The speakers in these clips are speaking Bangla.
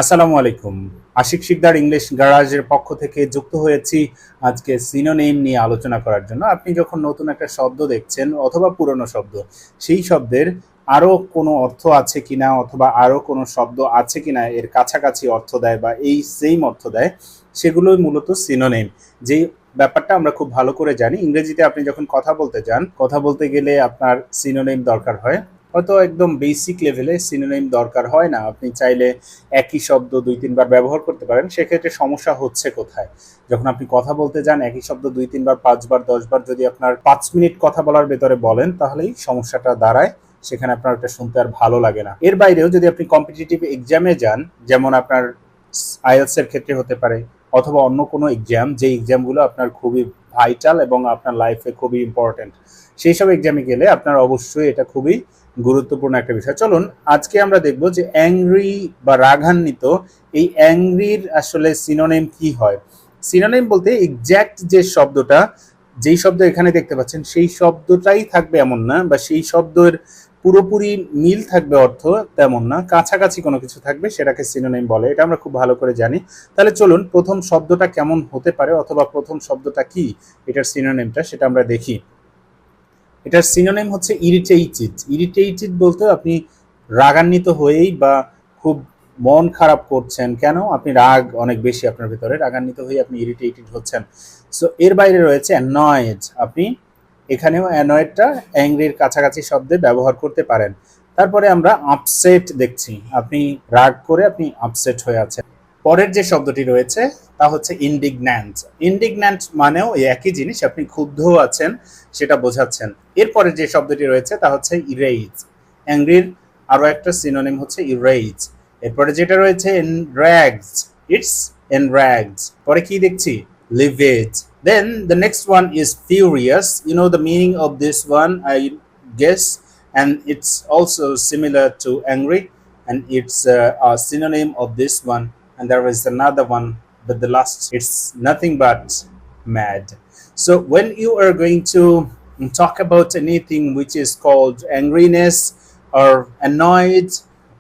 আসসালামু আলাইকুম। আশিক শিকদার ইংলিশ গ্যারাজের পক্ষ থেকে যুক্ত হয়েছি আজকে সিনোনিম নিয়ে আলোচনা করার জন্য। আপনি যখন নতুন একটা শব্দ দেখছেন অথবা পুরনো শব্দ, সেই শব্দের আরও কোনো অর্থ আছে কিনা অথবা আরও কোনো শব্দ আছে কিনা এর কাছাকাছি অর্থ দেয় বা এই সেম অর্থ দেয়, সেগুলোই মূলত সিনোনিম। যেই ব্যাপারটা আমরা খুব ভালো করে জানি, ইংরেজিতে আপনি যখন কথা বলতে যান, কথা বলতে গেলে আপনার সিনোনিম দরকার হয়। হয়তো একদম বেসিক লেভেলে সিনোনিম দরকার হয় না, আপনি চাইলে একই শব্দ দুই তিনবার ব্যবহার করতে পারেন। সেক্ষেত্রে সমস্যা হচ্ছে কোথায়? যখন আপনি কথা বলতে যান একই শব্দ দুই তিনবার, পাঁচবার, 10বার যদি আপনার 5 মিনিট কথা বলার ভেতরে বলেন, তাহলেই সমস্যাটা দাঁড়ায়। সেখানে আপনার ওটা শুনতে আর ভালো লাগে না। এর বাইরেও যদি আপনি কম্পিটিটিভ এক্সামে যান, যেমন আপনার আইএলটিএস এর ক্ষেত্রে হতে পারে, অথবা অন্য কোনো এক্সাম, যে এক্সামগুলো আপনার খুবই ভাইটাল এবং আপনার লাইফে খুবই ইম্পর্টেন্ট, সেই সব এক্সামে গেলে আপনার অবশ্যই এটা খুবই গুরুত্বপূর্ণ একটা বিষয়। চলুন আজকে আমরা দেখব যে অ্যাংরি বা রাগান্বিত, এই অ্যাংরির আসলে সিনোনিম কি হয়। সিনোনিম বলতে এক্স্যাক্ট যে শব্দটা, যেই শব্দ এখানে দেখতে পাচ্ছেন সেই শব্দটাই থাকবে এমন না, বা সেই শব্দের পুরোপুরি মিল থাকবে অর্থ তেমন না, কাছাকাছি কোনো কিছু থাকবে, সেটাকে সিনোনিম বলে। এটা আমরা খুব ভালো করে জানি। তাহলে চলুন প্রথম শব্দটা কেমন হতে পারে অথবা প্রথম শব্দটা কি, এটার সিনোনিমটা সেটা আমরা দেখি। এটার সিনোনিম হচ্ছে ইরিটেটেড। ইরিটেটেড বলতে আপনি রাগান্বিত হয়েই বা খুব মন খারাপ করছেন, কেন আপনি রাগ অনেক বেশি আপনার ভিতরে, রাগান্বিত হয়ে আপনি ইরিটেটেড হচ্ছেন। সো এর বাইরে রয়েছে অ্যানয়েড। আপনি এখানেও অ্যানয়েডটা অ্যাংরির কাছাকাছি শব্দে ব্যবহার করতে পারেন। তারপরে আমরা আপসেট দেখছি, আপনি রাগ করে আপনি আপসেট হয়ে আছেন। পরের যে শব্দটি রয়েছে তা হচ্ছে ইনডিগন্যান্ট। ইনডিগন্যান্ট মানেও এই একই জিনিস, আপনি ক্ষুব্ধ আছেন সেটা বোঝাচ্ছেন। এরপরে যে শব্দটি রয়েছে তা হচ্ছে ইরেজ। অ্যাংরির আরো একটা সিনোনিম হচ্ছে ইরেজ। এরপরে যেটা রয়েছে এনর্যাগড, ইটস এনর্যাগড। পরে কি দেখছি? Livid. Then the next one is furious. You know the meaning of this one, I guess, and it's also similar to angry, and it's a synonym of this one. And there is another one, but the last, it's nothing but mad. So when you are going to talk about anything which is called angriness or annoyed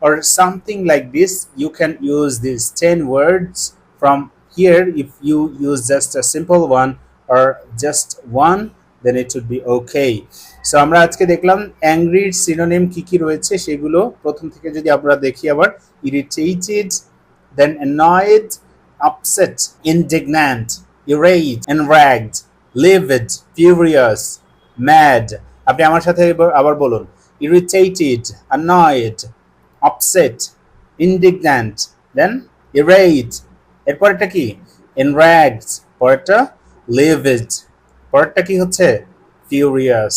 or something like this, you can use these 10 words from here. If you use just a simple one or just one, then it would be okay. So আমরা আজকে দেখলাম অ্যাংরির সিনোনিম কি কি রয়েছে সেগুলো। প্রথম থেকে যদি আমরা দেখি আবার, ইরিটেটেড, দেন annoyed, upset, indignant, enraged, enraged, livid, furious, mad. আপনি আমার সাথে আবার বলুন, irritated, annoyed, upset, indignant, then enraged। এরপরটা কি? enraged, পরেরটা livid, পরেরটা কি হচ্ছে? furious,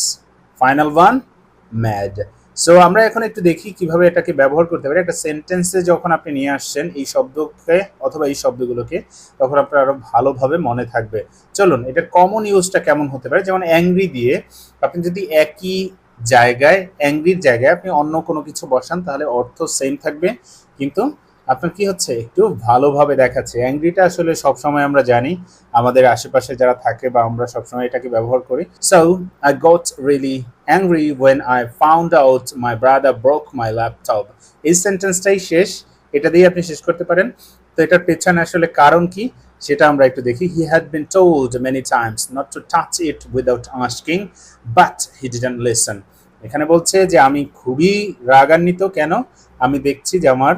final one mad. So আমরা এখন একটু দেখি কিভাবে এটাকে ব্যবহার করতে পারি। একটা সেন্টেন্সে যখন আপনি নিয়ে আসছেন এই শব্দকে অথবা এই শব্দগুলোকে, তখন আপনার আরো ভালোভাবে মনে থাকবে। চলুন এটার কমন ইউজটা কেমন হতে পারে। যেমন অ্যাংরি দিয়ে আপনি যদি একই জায়গায়, অ্যাংরির জায়গায় আপনি অন্য কোনো কিছু বসান, তাহলে অর্থ সেম থাকবে, কিন্তু আপনার কি হচ্ছে, একটু ভালোভাবে দেখাচ্ছে। অ্যাংরিটা আসলে সবসময় আমরা জানি আমাদের আশেপাশে যারা থাকে বা আমরা সবসময় এটাকে ব্যবহার করি। So I got really angry when I found out my brother broke my laptop. এই সেন্টেন্সটাই শেষ, এটা দিয়ে আপনি শেষ করতে পারেন। তো এটার পেছনে আসলে কারণ কি সেটা আমরা একটু দেখি। He had been told many Times not to touch it without asking, but he didn't listen. এখানে বলছে যে আমি খুবই রাগান্বিত, কেন? আমি দেখছি যে আমার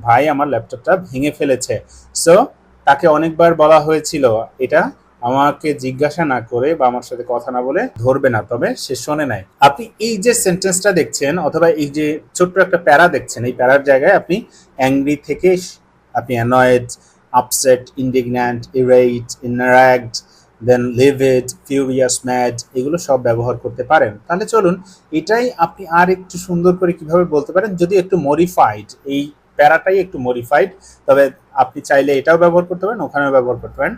ভাই আমার ল্যাপটপটা ভেঙে ফেলেছে। সো তাকে অনেকবার বলা হয়েছিল এটা আমাকে জিজ্ঞাসা না করে বা আমার সাথে কথা না বলে ধরবে না, তবে সে শোনে নাই। আপনি এই যে সেন্টেন্সটা দেখছেন অথবা এই যে ছোট্ট একটা প্যারা দেখছেন, এই প্যারার জায়গায় আপনি অ্যাংরি থেকে আপনি অ্যানয়েড, আপসেট, ইন্ডিগন্যান্ট, ইরেট, ইনরাগড, দেন লিভিড, ফিউরিয়াস, ম্যাড, এগুলো সব ব্যবহার করতে পারেন। তাহলে চলুন এটাই আপনি আর একটু সুন্দর করে কিভাবে বলতে পারেন, যদি একটু মডিফাইড, এই প্যারাটাই একটু মডিফাইড, তবে আপনি চাইলে এটাও ব্যবহার করতে পারেন, ওখানেও ব্যবহার করতে পারেন।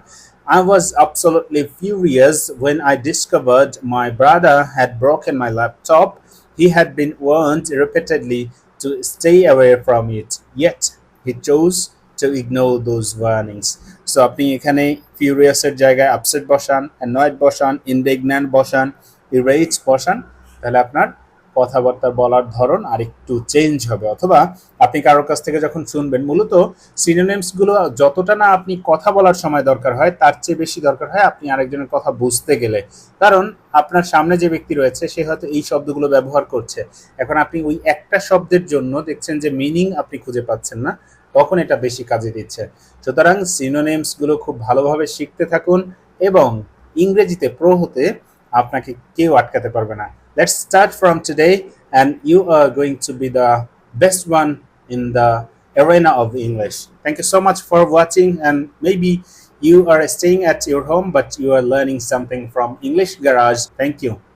I was absolutely furious when I discovered my brother had broken my laptop. He had been warned repeatedly to stay away from it, yet he chose to ignore those warnings. So আপনি এখানে furious এর জায়গায় upset বসান, annoyed বসান, indignant বসান, enraged বসান, তাহলে আপনার কথাবার্তা বলার ধরন আরেকটু চেঞ্জ হবে। অথবা আপনি কারোর কাছ থেকে যখন শুনবেন, মূলত সিনোনিমস গুলো যতটা না আপনি কথা বলার সময় দরকার হয়, তার চেয়ে বেশি দরকার হয় আপনি আরেকজনের কথা বুঝতে গেলে। কারণ আপনার সামনে যে ব্যক্তি রয়েছে সে হয়তো এই শব্দগুলো ব্যবহার করছে, এখন আপনি ওই একটা শব্দের জন্য দেখছেন যে মিনিং আপনি খুঁজে পাচ্ছেন না, তখন এটা বেশি কাজে দিচ্ছে। সুতরাং সিনোনিমস গুলো খুব ভালোভাবে শিখতে থাকুন, এবং ইংরেজিতে প্রো হতে আপনাকে কেউ আটকাতে পারবে না। Let's start from today, and you are going to be the best one in the arena of English. Thank you so much for watching, and maybe you are staying at your home but you are learning something from English Garage. Thank you.